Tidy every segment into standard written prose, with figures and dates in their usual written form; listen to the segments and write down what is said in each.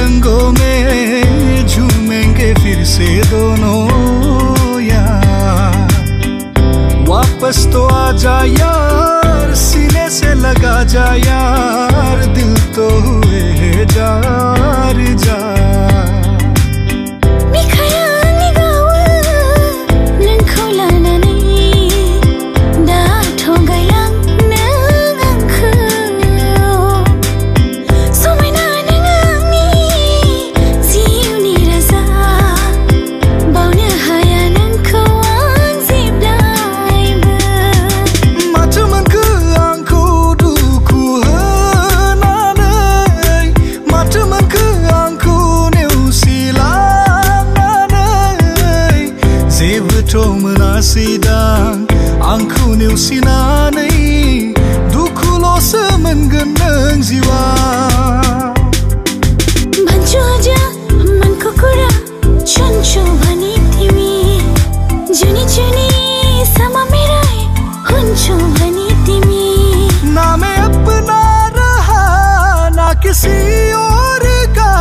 रंगों में झूमेंगे फिर से दोनों यार। वापस तो आ जा यार, सीने से लगा जा यार, दिल तो हुए है jar jar. Sidang angku neusinanai duku lo semengen neng jiwa. Bancu aja manku kura chunchu bani timi, juni juni sama mera hai hunchu bani timi. ना मैं अपना रहा ना किसी और का,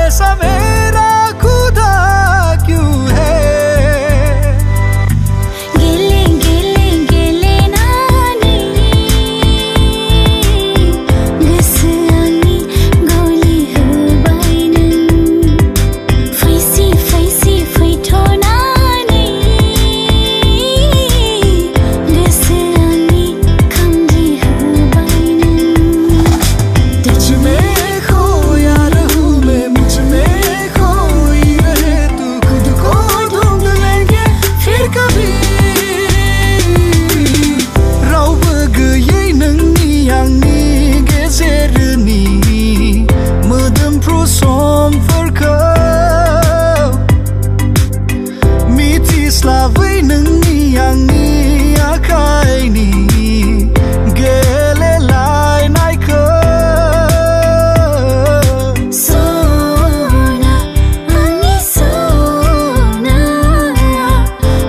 ऐसा मेरा खुदा क्यों है। Slavai nangni angni akai ni gele lai nai ko. Sona angi sona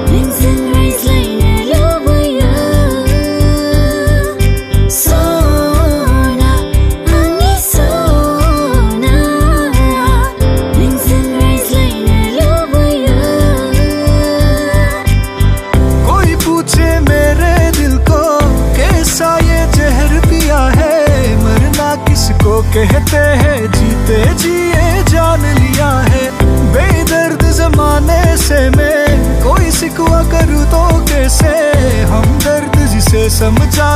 wings and rays lain lobaya. Sona angi sona wings and rays lain lobaya. पूछे मेरे दिल को कैसा ये जहर पिया है, मरना किसको कहते हैं, जीते जिए जान लिया है। बेदर्द जमाने से मैं कोई सिकवा करूँ तो कैसे, हमदर्द जिसे समझा